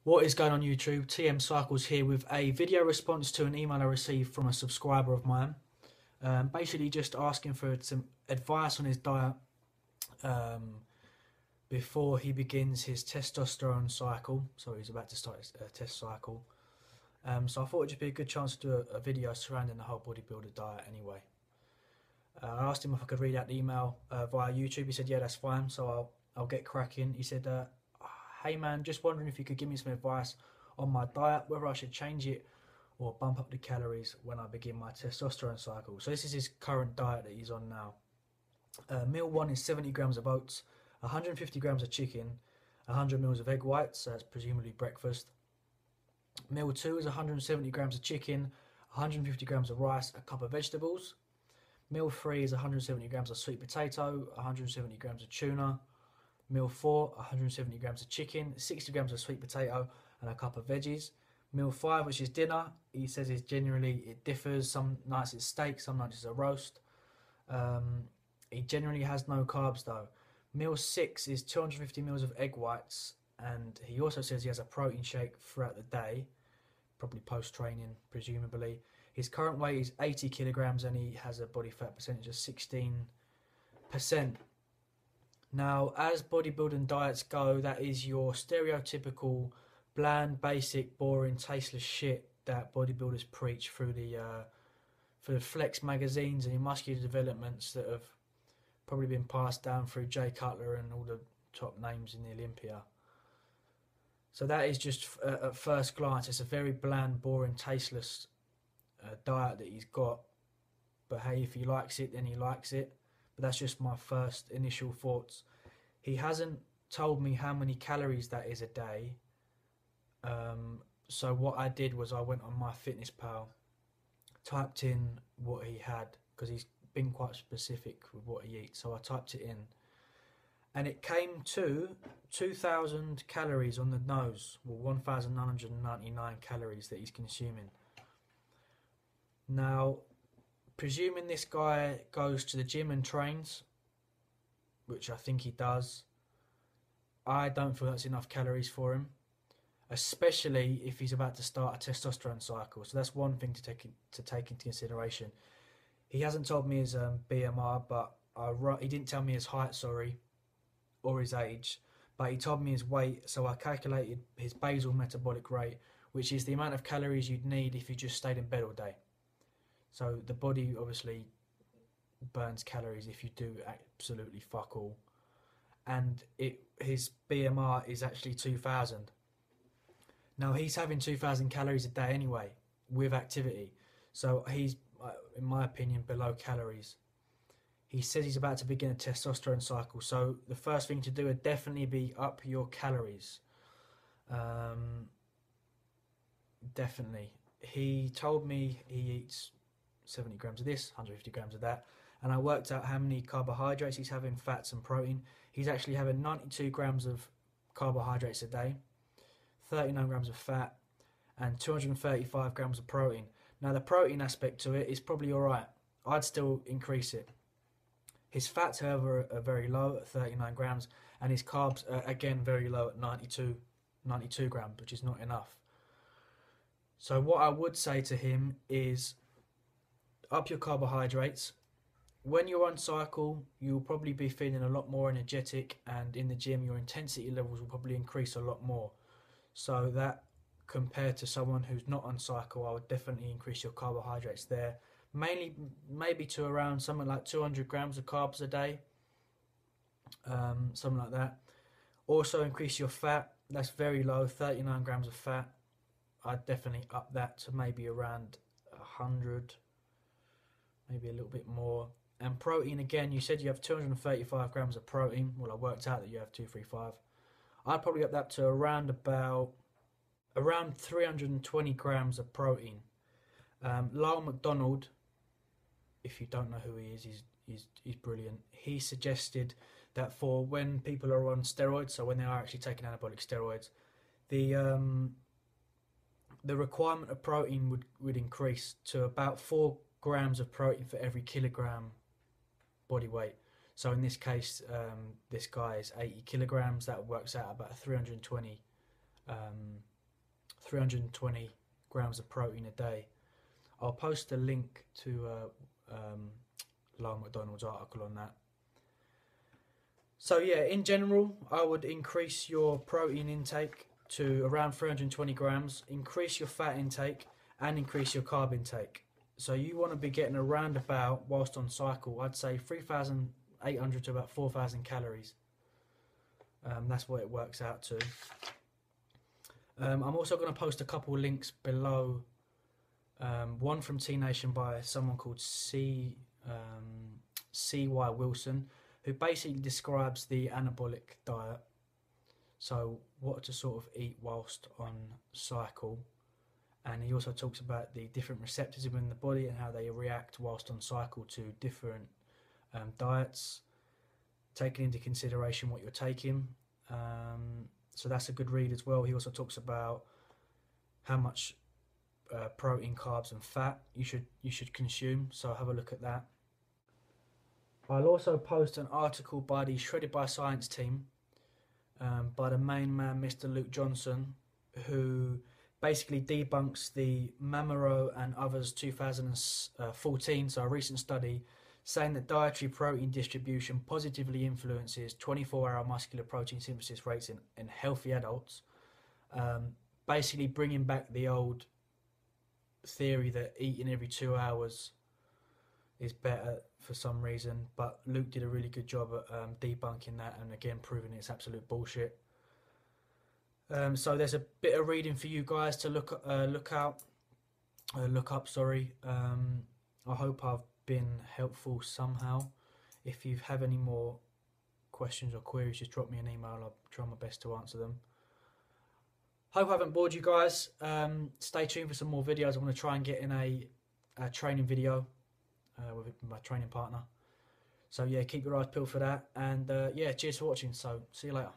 What is going on YouTube? TM Cycles here with a video response to an email I received from a subscriber of mine. Basically just asking for some advice on his diet before he begins his testosterone cycle. So he's about to start a test cycle. So I thought it'd just be a good chance to do a video surrounding the whole bodybuilder diet anyway. I asked him if I could read out the email via YouTube. He said, yeah, that's fine. So I'll get cracking. He said, hey man, just wondering if you could give me some advice on my diet, whether I should change it or bump up the calories when I begin my testosterone cycle. So this is his current diet that he's on now. Meal 1 is 70 grams of oats, 150 grams of chicken, 100 mils of egg whites, so that's presumably breakfast. Meal 2 is 170 grams of chicken, 150 grams of rice, a cup of vegetables. Meal 3 is 170 grams of sweet potato, 170 grams of tuna. Meal 4, 170 grams of chicken, 60 grams of sweet potato and a cup of veggies. Meal 5, which is dinner, he says it differs. Some nights it's steak, some nights it's a roast. He generally has no carbs though. Meal 6 is 250 mils of egg whites, and he also says he has a protein shake throughout the day, probably post-training presumably. His current weight is 80 kilograms and he has a body fat percentage of 16%. Now, as bodybuilding diets go, that is your stereotypical bland, basic, boring, tasteless shit that bodybuilders preach through the Flex magazines and your muscular developments that have probably been passed down through Jay Cutler and all the top names in the Olympia. So that is just, at first glance, it's a very bland, boring, tasteless diet that he's got. But hey, if he likes it, then he likes it. But that's just my first initial thoughts. He hasn't told me how many calories that is a day. So what I did was I went on MyFitnessPal, typed in what he had, because he's been quite specific with what he eats. So I typed it in, and it came to 2,000 calories on the nose, well 1,999 calories that he's consuming. Now, presuming this guy goes to the gym and trains, which I think he does, I don't feel that's enough calories for him, especially if he's about to start a testosterone cycle. So that's one thing to take into consideration. He hasn't told me his BMR, but he didn't tell me his height, sorry, or his age, but he told me his weight. So I calculated his basal metabolic rate, which is the amount of calories you'd need if you just stayed in bed all day. So the body obviously burns calories if you do absolutely fuck all. And his BMR is actually 2,000. Now he's having 2,000 calories a day anyway with activity. So he's, in my opinion, below calories. He says he's about to begin a testosterone cycle. So the first thing to do would definitely be up your calories. Definitely. He told me he eats 70 grams of this, 150 grams of that, and I worked out how many carbohydrates he's having, fats and protein. He's actually having 92 grams of carbohydrates a day, 39 grams of fat, and 235 grams of protein. Now the protein aspect to it is probably alright. I'd still increase it. His fats, however, are very low at 39 grams, and his carbs are again very low at 92 grams, which is not enough. So what I would say to him is up your carbohydrates. When you're on cycle, you'll probably be feeling a lot more energetic, and in the gym your intensity levels will probably increase a lot more. So that, compared to someone who's not on cycle, I would definitely increase your carbohydrates there. Mainly, maybe to around something like 200 grams of carbs a day, something like that. Also increase your fat. That's very low, 39 grams of fat. I'd definitely up that to maybe around 100, maybe a little bit more. And protein, again, you said you have 235 grams of protein. Well, I worked out that you have 235. I'd probably up that to around 320 grams of protein. Lyle McDonald, if you don't know who he is, he's brilliant. He suggested that for when people are on steroids, so when they are actually taking anabolic steroids, the requirement of protein would increase to about 4 grams of protein for every kilogram body weight. So in this case, this guy is 80 kilograms. That works out about 320 320 grams of protein a day. I'll post a link to Lyle McDonald's article on that. So yeah, in general, I would increase your protein intake to around 320 grams, increase your fat intake, and increase your carb intake. So you want to be getting around about, whilst on cycle, I'd say 3,800 to about 4,000 calories. That's what it works out to. I'm also going to post a couple links below. One from T Nation by someone called C.Y. Wilson, who basically describes the anabolic diet. So what to sort of eat whilst on cycle. And he also talks about the different receptors within the body and how they react whilst on cycle to different diets, taking into consideration what you're taking. So that's a good read as well. He also talks about how much protein, carbs and fat you should consume, so have a look at that. I'll also post an article by the Shredded by Science team, by the main man, Mr. Luke Johnson, who basically debunks the Mamaro and others 2014, so a recent study, saying that dietary protein distribution positively influences 24-hour muscular protein synthesis rates in healthy adults, basically bringing back the old theory that eating every 2 hours is better for some reason, but Luke did a really good job at debunking that and again proving it's absolute bullshit. So there's a bit of reading for you guys to look up. I hope I've been helpful somehow. If you have any more questions or queries, just drop me an email. I'll try my best to answer them. Hope I haven't bored you guys. Stay tuned for some more videos. I'm going to try and get in a training video with my training partner. So yeah, keep your eyes peeled for that. And yeah, cheers for watching. So see you later.